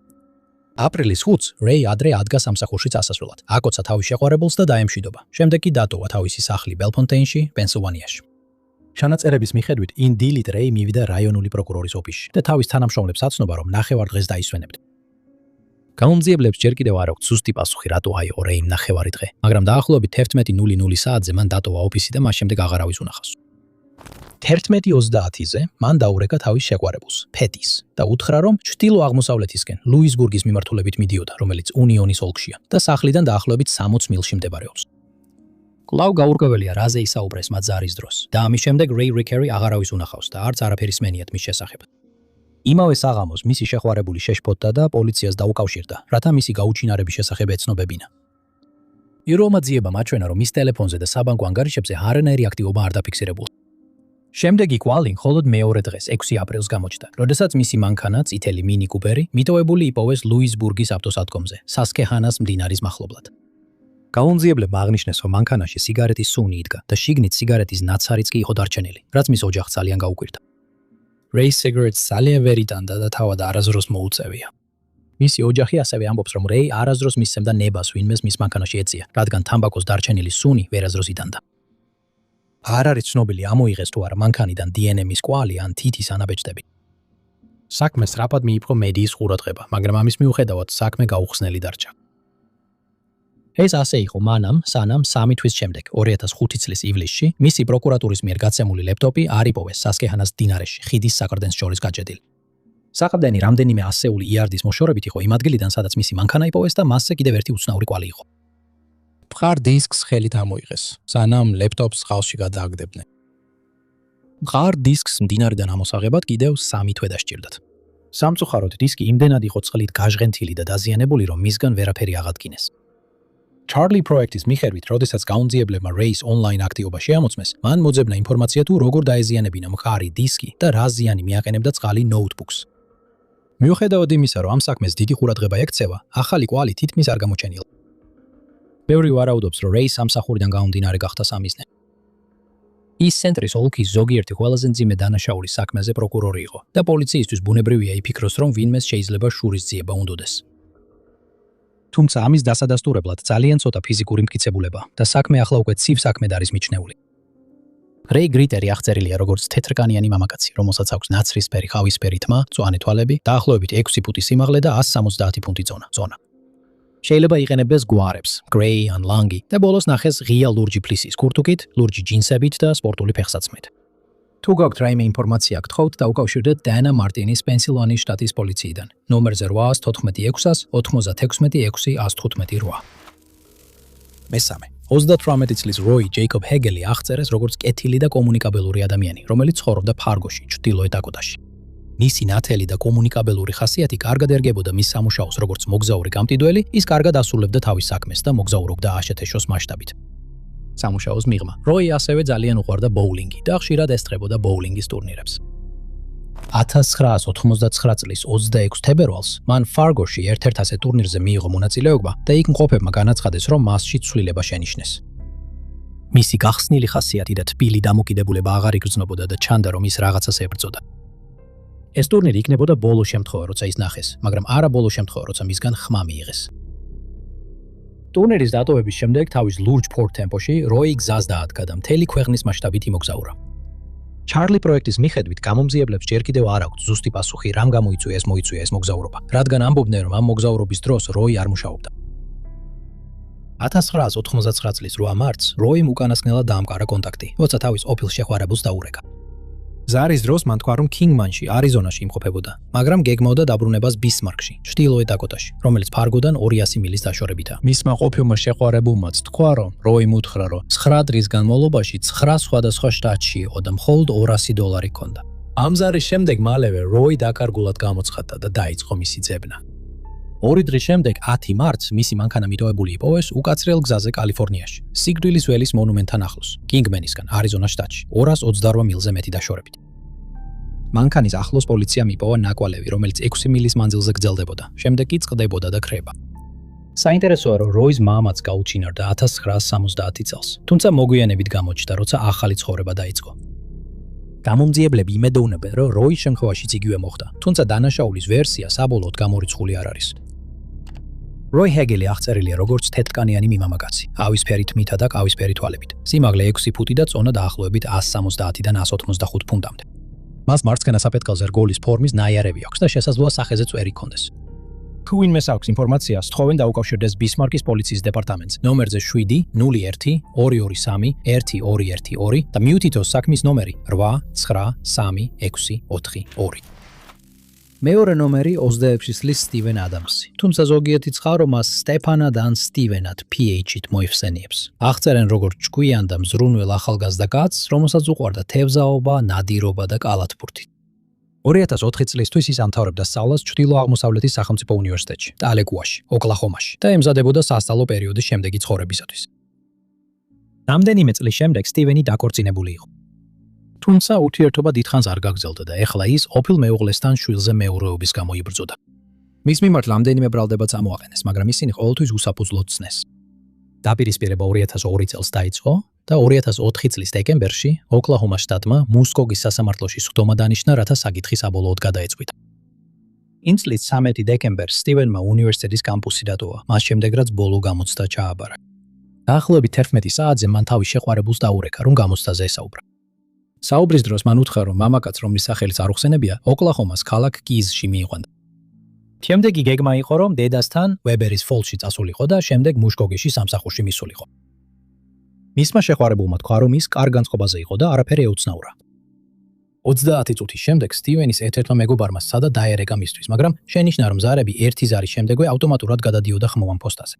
აპრილის 5-ს რეი ადრე ადგა სამსახურში წასასვლელად. აკოცა თავის შეყვარებულს და დაემშვიდობა. შემდეგ კი დატოვა თავისი სახლი ბელფონტეინში, პენსილვანიაში. ჩანაწერების მიხედვით, იმ დილით რეი მივიდა რაიონული პროკურორის ოფისში და თავის თანამშრომლებს აცნობა, რომ ნახევარ დღეს დაისვენებდა. გამომძიებლებს ჯერ კიდევ არ აქვთ ზუსტი პასუხი, რატო აიღო რეიმ ნახევარი დღე, მაგრამ დაახლოებით 11:00 საათზე მან დატოვა ოფისი და მას შემდეგ აღარავის უნახავს. 11:30-ზე მან დაურეკა თავის შეყვარებულს, ფეტის, და უთხრა, რომ ჩრდილო-აღმოსავლეთისკენ, ლუისბურგის მიმართულებით მიდიოდა, რომელიც უნიონის ოლქშია და სახლიდან დაახლოებით 60 მილში მდებარეობს. კვლავ გაურკვეველია, რაზე ისაუბრეს მათ ზარის დროს და ამის შემდეგ რეი რიკერი აღარავის უნახავს და არც არაფერი სმენიათ მის შესახებ. იმავე საღამოს მისი შეყვარებული შეშფოთდა და პოლიციას დაუკავშირდა, რათა მისი გაუჩინარების შესახებ ეცნობებინა. პირველმა ძიებამ აჩვენა, რომ მის ტელეფონზე და საბანკო ანგარიშებზე არანაირი აქტივობა არ დაფიქსირებულა. შემდეგი კვალი მხოლოდ მეორე დღეს, 6 აპრილს გამოჩნდა, როდესაც მისი მანქანა, წითელი მინი კუპერი, მიტოვებული იპოვეს ლუისბურგის ავტოსადგომზე, სასქეჰანას მდინარის მახლობლად. გამომძიებლებმა აღნიშნეს, რომ მანქანაში სიგარეტის სუნი იდგა და შიგნით სიგარეტის ნაცარიც კი იყო დარჩენილი, რაც მის ოჯახს ძალიან გაუკვირდა. რეის სიგარეტს ძალიან ვერ იტანდა და თავად არასდროს მოუწევია. მისი ოჯახი ასევე ამბობს, რომ რეი არასდროს მისცემდა ნებას ვინმეს მის მანქანაში ეწია, რადგან თამბაქოს დარჩენილი სუნი ვერასდროს იტანდა. არ არის ცნობილი ამოიღეს თუ არა მანქანიდან დნმ-ის კვალი ან თითის ანაბეჭდები. საქმეს სწრაფად მიიპყრო მედიის ყურადღება, მაგრამ ამის მიუხედავად საქმე გაუხსნელი დარჩა. ეს ასე იყო მანამ, სანამ 3 თვის შემდეგ, 2005 წლის ივლისში, მისი პროკურატურის მიერ გაცემული ლეპტოპი არ იპოვეს სასქეჰანას მდინარეში, ხიდის საკრდენს შორის გაჭედილი. საყრდენი რამდენიმე ასეული იარდის მოშორებით იყო იმ ადგილიდან, სადაც მისი მანქანა იპოვეს და მასზე კიდევ ერთი უცნაური კვალი იყო. მყარ დისკს ხელით ამოიღეს, სანამ ლეპტოპს ხალხში გადააგდებდნენ. მყარ დისკს მდინარიდან ამოსაღებად კიდევ 3 თვე დასჭირდათ. სამწუხაროდ დისკი იმდენად იყო წყლით გაჟღენთილი და დაზიანებული, რომ მისგან ვერაფერი აღადგინეს. Charlie პროექტის მიხედვით, როდესაც გაუნძიებლებმა რეის ონლაინ აქტივობა შეამოწმეს, მან მოძებნა ინფორმაცია თუ როგორ დაეზიანებინა მყარი დისკი და რა ზიანი მიაყენებდა წყალი ნოუთბუქს. მიუხედავად იმისა, რომ ამ საქმეს დიდი ყურადღება ექცევა, ახალი კვალი თითქმის არ გამოჩენილა. ბევრი ვარაუდობს, რომ რეის სამსახურიდან გამომდინარე გახდა სამიზნე. ის ცენტრის ოლქის ზოგიერთი ყველაზე მძიმე დანაშაულის საქმეზე პროკურორი იყო და პოლიციისთვის ბუნებრივია იფიქროს, რომ ვინმეს შეიძლება შურისძიება უნდოდეს. თუმცა ამის დასადასტურებლად ძალიან ცოტა ფიზიკური მტკიცებულება და საქმე ახლა უკვე ცივ საქმედ არის მიჩნეული. რეი გრიტერი აღწერილია როგორც თეთრკანიანი მამაკაცი, რომელსაც აქვს ნაცრისფერი ხავისფერი თმა, მწვანე თვალები, დაახლოებით 6 ფუტი სიმაღლე და 170 ფუნტი ზონა. შეიძლება იყენებდეს გვარებს, გრეი ან ლანგი და ბოლოს ნახეს ღია ლურჯი ფლისის ქურთუკით, ლურჯი ჯინსებით და სპორტული ფეხსაცმლით. თუ გაქვთ რაიმე ინფორმაცია, გთხოვთ დაუკავშირდეთ დანა მარტინის პენსილვანიის შტატის პოლიციიდან, ნომერზე 814 600 96 მესამე. 38 წლის როი ჯეიკობ ჰეგელი აღწერეს როგორც კეთილი და კომუნიკაბელური ადამიანი, რომელიც ცხოვრობდა ფარგოში, ჩრდილოეთ დაკოტაში. მისი ნათელი და კომუნიკაბელური ხასიათი კარგად ერგებოდა მის სამუშაოს როგორც მოგზაური გამტიდველი, ის კარგად ასრულებდა თავის საქმეს და მოგზაურობდა აშეთეშოს მასშტაბით. სამუშაოს მიღმა. როი ასევე ძალიან უყვარდა ბოულინგი და ხშირად ესწრებოდა ბოულინგის ტურნირებს. 1999 წლის 26 თებერვალს მან ფარგოში ერთ-ერთ ასეთ ტურნირზე მიიღო მონაწილეობა და იქ მყოფებმა განაცხადეს, რომ მასში ცვლილება შენიშნეს. მისი გახსნილი ხასიათი და თბილი დამოკიდებულება აღარ იგრძნობოდა და ჩანდა, რომ ის რაღაცას ებრძოდა. ეს ტურნირი იქნებოდა ბოლო შემთხვევა, როცა ის ნახეს, მაგრამ არა ბოლო შემთხვევა, როცა მისგან ხმა მიიღეს. ტურნირის დატოვების შემდეგ თავის ლურჯ ფორდ ტემპოში როი გზას დაადგა და მთელი ქვეყნის მასშტაბით იმოგზაურა. Charlie პროექტის მიხედვით გამომძიებლებს ჯერ კიდევ არ აქვთ ზუსტი პასუხი, რამ გამოიწვია ეს მოგზაურობა, რადგან ამბობდნენ, რომ ამ მოგზაურობის დროს როი არ მუშაობდა. 1999 წლის 8 მარტს როიმ უკანასკნელად დაამყარა კონტაქტი, როცა თავის ოფილ შეხვარებულს დაურეკა. ზარის დროს მან თქვა, რომ კინგმანში, არიზონაში იმყოფებოდა, მაგრამ გეგმავდა დაბრუნებას ბისმარკში, ჩრდილოეთ დაკოტაში, რომელიც ფარგოდან 200 მილის დაშორებითაა. მისმა ყოფილმა შეხვარებულმაც თქვა, რომ როიმ უთხრა, რომ 9 დღის განმავლობაში 9 სხვადასხვა შტატში იყო და მხოლოდ $200 ჰქონდა. ამ ზარის შემდეგ მალევე როი დაკარგულად გამოცხადდა და დაიწყო მისი ძებნა. 2 დღის შემდეგ 10 მარტს მისი მანქანა მიტოვებული იპოვეს უკაცრიელ გზაზე კალიფორნიაში, სიკვდილის ველის მონუმენტთან ახლოს, კინგმენისგან, არიზონას შტატში, 228 მილზე მეტი დაშორებით. მანქანის ახლოს პოლიციამ იპოვა ნაკვალევი, რომელიც 6 მილის მანძილზე გრძელდებოდა, შემდეგ კი წყდებოდა და ქრება. საინტერესოა, რომ როის მამაც გაუჩინარდა 1970 წელს, თუმცა მოგვიანებით გამოჩნდა, როცა ახალი ცხოვრება დაიწყო. გამომძიებლები იმედოვნებენ, რომ როის შემთხვევაშიც იგივე მოხდა, თუმცა დანაშაულის ვერსია საბოლოოდ გამორიცხული არ არის. როი ჰეგელი აღწერილია როგორც თეთრკანიანი მიმამაკაცი, ავისფერი თმითა და ყავისფერი თვალებით. სიმაღლე 6 ფუტი და წონა დაახლოებით 170-დან 185 ფუნტამდე. მას მარცხენა საფეთქელზე რგოლის ფორმის ნაიარევი აქვს და შესაძლოა სახეზე წვერი ჰქონდეს. თუ ვინმეს აქვს ინფორმაცია, სთხოვენ დაუკავშირდეს ბისმარკის პოლიციის დეპარტამენტს ნომერზე 7-01-221-1212 და მიუთითოს საქმის ნომერი 8936442. მეორე ნომერი 26 წლის სტივენ ადამსი, თუმცა ზოგიერთი ცხარო მას სტეფანად ან სტივენად PH-ით მოიხსენიებს. აღწერენ როგორც ჭკვიან და მზრუნველ ახალგაზრდა კაცს, რომელსაც უყვარდა თევზაობა, ნადირობა და კალათბურთი. 2004 წლისთვის ის ამთავრებდა სწავლას ჩრდილო-აღმოსავლეთის სახელმწიფო უნივერსიტეტში, ტალეკუაში, ოკლაჰომაში და ემზადებოდა სასწავლო პერიოდის შემდეგი ცხოვრებისათვის. რამდენიმე წლის შემდეგ სტივენი დაქორწინებული იყო. თუმცა ურთიერთობა დიდხანს არ გაგრძელდა და ეხლა ის ოფილ მეუღლესთან შვილზე მეურვეობის გამო იბრძოდა. მის მიმართ რამდენიმე ბრალდებაც ამოაყენეს, მაგრამ ისინი ყოველთვის უსაფუძვლოდ ცნეს. დაპირისპირება 2002 წელს დაიწყო და 2004 წლის დეკემბერში ოკლაჰომას შტატმა მუსკოგის სასამართლოში სხდომა დანიშნა, რათა საკითხი საბოლოოდ გადაეწყვიტა. იმ წლის 13 დეკემბერს სტივენმა უნივერსიტეტის კამპუსი დატოვა, მას შემდეგ რაც ბოლო გამოცდა ჩააბარა. დაახლოებით 11 საათზე მან თავის შეყვარებულს დაურეკა, რომ გამოცდაზე ესაუბრა. საუბრის დროს მან უთხრა, რომ მამაკაც, რომლის სახელიც არ უხსენებია, ოკლაჰომას ქალაქ კიზში მიიყვანდა. შემდეგი გეგმა იყო, რომ დედასთან ვებერის ფოლში წასულიყო და შემდეგ მუშკოგიში სამსახურში მისულიყო. მისმა შეყვარებულმა თქვა, რომ ის კარგ განწყობაზე იყო და არაფერი ეუცნაურა. 30 წუთის შემდეგ სტივენის ერთ-ერთმა მეგობარმა სცადა დაერეკა მისთვის, მაგრამ შენიშნა, რომ ზარები ერთი ზარის შემდეგვე ავტომატურად გადადიოდა ხმოვან პოსტაზე.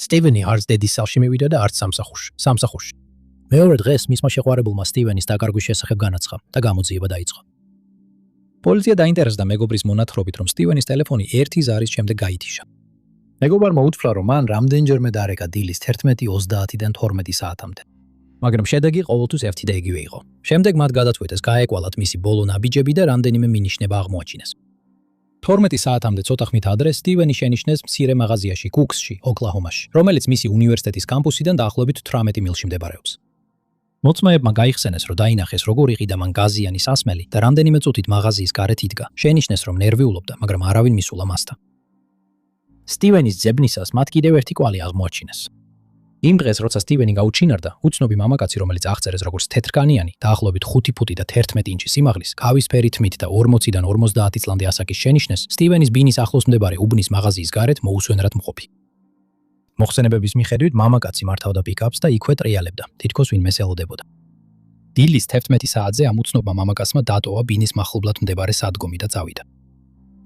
სტივენი არც დედის სახლში მივიდა და არც სამსახურში. მეორე დღეს მისმა შეყვარებულმა სტივენის დაკარგვის შესახებ განაცხა და გამოძიება დაიწყო. პოლიცია დაინტერესდა მეგობრის მონათხრობით, რომ სტივენის ტელეფონი ერთი ზარის შემდეგ გაითიშა. მეგობარმა უთხრა, რომ მან რამდენჯერმე დარეკა დილის 11:30-დან 12 საათამდე. მაგრამ შედეგი ყოველთვის ერთი და იგივე იყო. შემდეგ მათ გადაწყვეტეს გაეკვალათ მისი ბოლო ნაბიჯები და რამდენიმე მინიშნება აღმოაჩინეს. 12 საათამდე ცოტა ხმით ადრე სტივენი შენიშნეს მცირე მაღაზიაში კუქსში, ოკლაჰომაში, რომელიც მისი უნივერსიტეტის კამპუსიდან დაახლოებით 18 მილში მდებარეობს. მოწმეებმა გაიხსენეს, რომ დაინახეს როგორ იყიდა მან გაზიანი სასმელი და რამდენიმე წუთით მაღაზიის გარეთ იდგა. შენიშნეს, რომ ნერვიულობდა, მაგრამ არავინ მისულა მასთან. სტივენის ძებნისას მათ კიდევ ერთი კვალი აღმოაჩინეს. იმ დღეს, როცა სტივენი გაუჩინარდა, უცნობი მამაკაცი, რომელიც აღწერეს როგორც თეთრკანიანი, დაახლოებით 5 ფუტი და 11 ინჩი სიმაღლის, ყავისფერი თმით და 40-დან 50 წლამდე ასაკის შენიშნეს, სტივენის ბინის ახლოს მდებარე უბნის მაღაზიის გარეთ მოუსვენრად მყოფი. მოხსენებების მიხედვით მამაკაცი მართავდა პიკაპს და იქვე ტრიალებდა, თითქოს ვინმე ელოდებოდა. დილის 11 საათზე ამ უცნობმა მამაკაცმა დატოვა ბინის მახლობლად მდებარე სადგომი და წავიდა.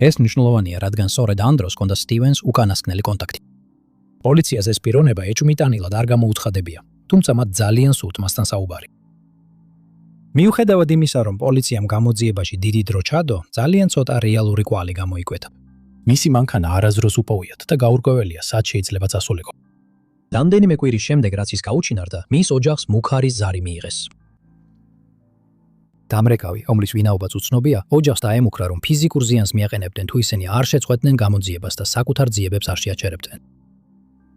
ეს მნიშვნელოვანია, რადგან სწორედ ამ დროს ჰქონდა სტივენს უკანასკნელი კონტაქტი. პოლიციას ეს პიროვნება ეჭვმიტანილად არ გამოუცხადებია, თუმცა მათ ძალიან სურთ მასთან საუბარი. მიუხედავად იმისა, რომ პოლიციამ გამოძიებაში დიდი დრო ჩადო, ძალიან ცოტა რეალური კვალი გამოიკვეთა. მისი მანქანა არასდროს უპოვიათ და გაურკვეველია, სად შეიძლება წასულიყო. რამდენიმე კვირის შემდეგ, რაც ის გაუჩინარდა, მის ოჯახს მუქარის ზარი მიიღეს. დამრეკავი, რომლის ვინაობაც უცნობია, ოჯახს დაემუქრა, რომ ფიზიკურ ზიანს მიაყენებდნენ თუ ისინი არ შეწყვეტდნენ გამოძიებას და საკუთარ ძიებებს არ შეაჩერებდნენ.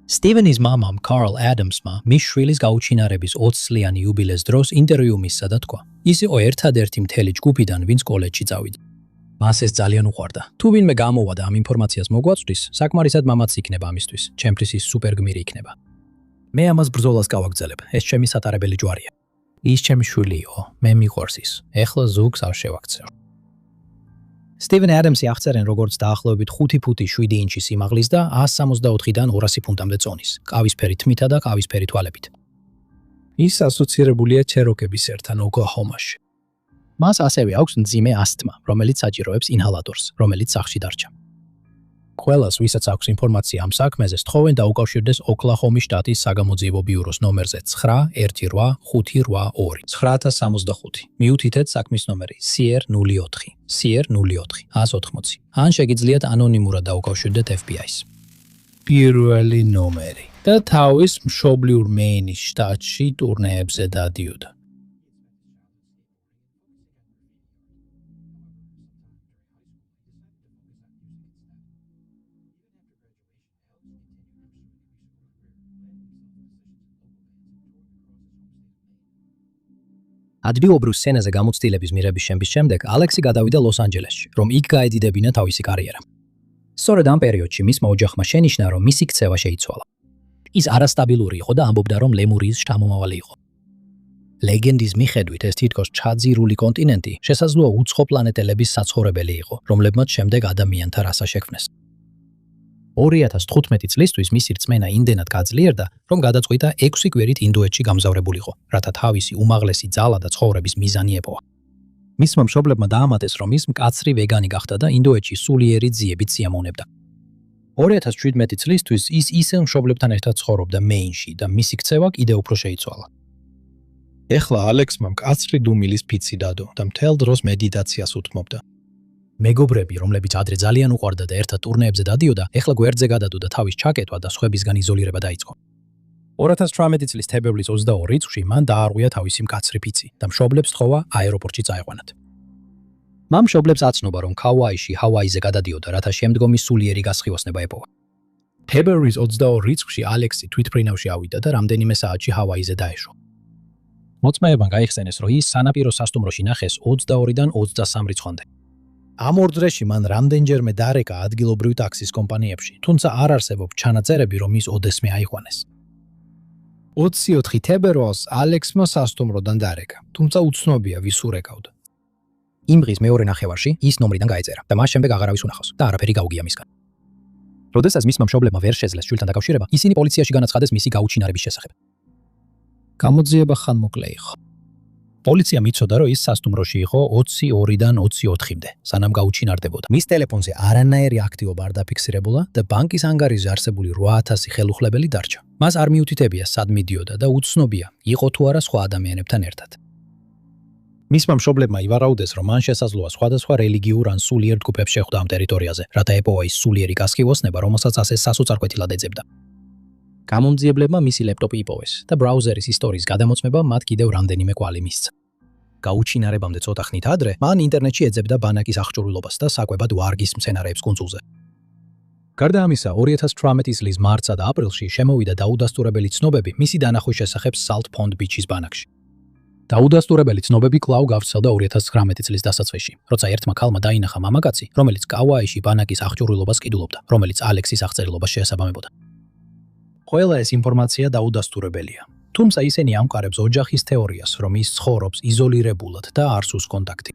სტივენის მამამ, კარლ ადამსმა, მის შვილის გაუჩინარების 20 წლიანი იუბილეს დროს ინტერვიუ მისცა და თქვა: ის იყო ერთადერთი მთელი ჯგუფიდან, ვინც კოლეჯში წავიდა. მას ეს ძალიან უყვარდა. თუ ვინმე გამოვა და ამ ინფორმაციას მოგვაწვდის, საკმარისად მამაც იქნება ამისთვის, ჩემთვის ის სუპერგმირი იქნება. მე ამას ბრძოლას გავაგრძელებ, ეს ჩემი სატარებელი ჯვარია. ის ჩემი შვილი იყო, მე მიყვარს ის. ეხლა ზუგს არ შევაქცევ. სტივენ ადამსი აღწერენ, როგორც დაახლოებით 5 ფუტი 7 ინჩი სიმაღლის და 164-დან 200 ფუნტამდე წონის, ყავისფერი თმითა და ყავისფერი თვალებით. ის ასოცირებულია ჩეროკების ერთან ოკლაჰომაში. მას ასევე აქვს მძიმე ასთმა, რომელიც საჭიროებს ინჰალატორს, რომელიც სახლში დარჩა. ყველას, ვისაც აქვს ინფორმაცია ამ საქმეზე, სთხოვენ დაუკავშირდეს ოკლაჰომის შტატის საგამოძიებო ბიუროს ნომერზე 9-18-582 9065. მიუთითეთ საქმის ნომერი CR04 CR04 180. ან შეგიძლიათ ანონიმურად დაუკავშირდეთ FBI-ს. პირველი ნომერი და თავის მშობლიურ მეინის შტატში ტურნეებზე დადიოდა. ადგილობრივ სცენაზე გამოცდილების მიღების შემდეგ ალექსი გადავიდა ლოს-ანჯელესში, რომ იქ გაედიდებინა თავისი კარიერა. სწორედ ამ პერიოდში მისმა ოჯახმა შენიშნა, რომ მისი ქცევა შეიცვალა. ის არასტაბილური იყო და ამბობდა, რომ ლემურიის შთამომავალი იყო. ლეგენდის მიხედვით, ეს თითქოს ჩაძირული კონტინენტი შესაძლოა უცხო პლანეტელების საცხოვრებელი იყო, რომლებმაც შემდეგ ადამიანთა რასა შექმნეს. 2015 წლისთვის მისი რწმენა იმდენად გაძლიერდა, რომ გადაწყვიტა 6 კვირით ინდოეთში გამგზავრებულიყო, რათა თავისი უმაღლესი ძალა და ცხოვრების მიზანი ეპოვა. მისმა მშობლებმა დაამატეს, რომ ის მკაცრი ვეგანი გახდა და ინდოეთში სულიერი ძიებით სიამოვნებდა. 2017 წლისთვის ის ისევ მშობლებთან ერთად ცხოვრობდა მეინში და მისი ქცევა კიდევ უფრო შეიცვალა. ეხლა ალექსმა მკაცრი დუმილის ფიცი დადო და მთელ დროს მედიტაციას უთმობდა. მეგობრები, რომლებიც ადრე ძალიან უყვარდა და ერთად ტურნეებზე დადიოდა, ეხლა გვერდზე გადადო და თავის ჩაკეტვა და სხვებისგან იზოლირება დაიწყო. 2018 წლის თებერვლის 22 რიცხვში მან დაარღვია თავისი მკაცრი ფიცი და მშობლებს თხოვა აეროპორტში წაეყვანათ. მან მშობლებს აცნობა, რომ ქაუაიში ჰავაიზე გადადიოდა, რათა შემდგომი სულიერი გასხივოსნება ეპოვა. თებერვლის 22 რიცხვში ალექსი თვითმფრინავში ავიდა და რამდენიმე საათში ჰავაიზე დაეშვა. მოწმეებმა გაიხსენეს, რომ ის სანაპირო სასტუმროში ნახეს 22-დან 23 რიცხვამდე. ამ ორ დღეში მან რამდენჯერმე დარეკა ადგილობრივ ტაქსის კომპანიებში, თუმცა არ არსებობს ჩანაწერები, რომ ის ოდესმე აიყვანეს. 24 თებერვალს ალექსმა სასტუმროდან დარეკა, თუმცა უცნობია ვის ურეკავდა. იმ დღის მეორე ნახევარში ის ნომრიდან გაეწერა და მას შემდეგ აღარავის უნახავს და არაფერი გაუგია მისგან. როდესაც მისმა მშობლებმა ვერ შეძლეს შვილთან დაკავშირება, ისინი პოლიციაში განაცხადეს მისი გაუჩინარების შესახებ. გამოძიება ხანმოკლე იყო. პოლიცია მიცოდა, რომ ის სასტუმროში იყო 22-დან 24-მდე, სანამ გაუჩინარდებოდა. მის ტელეფონზე არანაირი აქტივობა არ დაფიქსირებულა და ბანკის ანგარიშზე არსებული 8000 ხელუხლებელი დარჩა. მას არ მიუთითებია, სად მიდიოდა და უცნობია, იყო თუ არა სხვა ადამიანებთან ერთად. მისმა მშობლებმა ივარაუდეს, რომ მან შესაძლოა სხვადასხვა რელიგიურ ან სულიერ ჯგუფებს შეხვდა ამ ტერიტორიაზე, რათა ეპოვა ის სულიერი გასხივოსნება, რომელსაც ასე სასოწარკვეთილად ეძებდა. გამომძიებლებმა მისი ლეპტოპი იპოვეს და ბრაუზერის ისტორიის გადამოწმება მათ კიდევ რამდენიმე კვალი მისცა. გაუჩინარებამდე ცოტა ხნით ადრე, მან ინტერნეტში ეძებდა ბანაკის აღჭურვილობას და საკვებად ვარგის მცენარეებს კუნძულზე. გარდა ამისა, 2018 წლის მარტსა და აპრილში შემოვიდა დაუდასტურებელი ცნობები მისი დანახვის შესახებ Salt Pond Beach-ის ბანაკში. დაუდასტურებელი ცნობები კვლავ გავრცელდა 2019 წლის დასაწყისში, როცა ერთმა ქალმა დაინახა მამაკაცი, რომელიც კაუაიში ბანაკის აღჭურვილობას ყიდულობდა, რომელიც ალექსის აღწერილობას შეესაბამებოდა. ყველა ეს ინფორმაცია დაუდასტურებელია. თუმცა ისინი ამყარებს ოჯახის თეორიას, რომ ის ცხოვრობს იზოლირებულად და არ სურს კონტაქტი.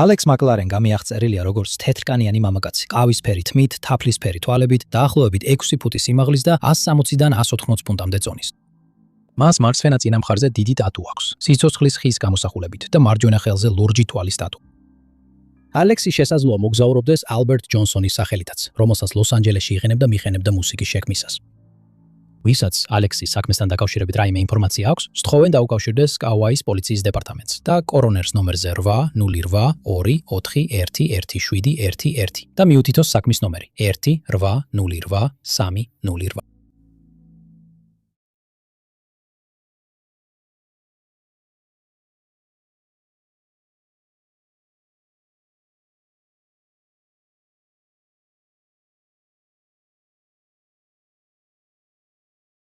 ალექს მაკლარენ გამიაღწერილია როგორც თეთრკანიანი მამაკაცი, ყავისფერი თმით, თაფლისფერი თვალებით, დაახლოებით 6 ფუტი სიმაღლის და 160-დან 180 ფუნტამდე წონის. მას მარცხენა წინამხარზე დიდი ტატუ აქვს, სიცოცხლის ხის გამოსახულებით და მარჯვენა ხელზე ლურჯი თვალის ტატუ. ალექსი შესაძლოა მოგზაურობდეს ალბერტ ჯონსონის სახელითაც, რომელსაც ლოს-ანჯელესში იყენებდა მიხენებდა მუსიკის შექმნისას. ვისაც ალექსის საქმესთან დაკავშირებით რაიმე ინფორმაცია აქვს, სთხოვენ დაუკავშირდეს კაუაის პოლიციის დეპარტამენტს და კორონერს ნომერზე 808241711 და მიუთითოს საქმის ნომერი 180830.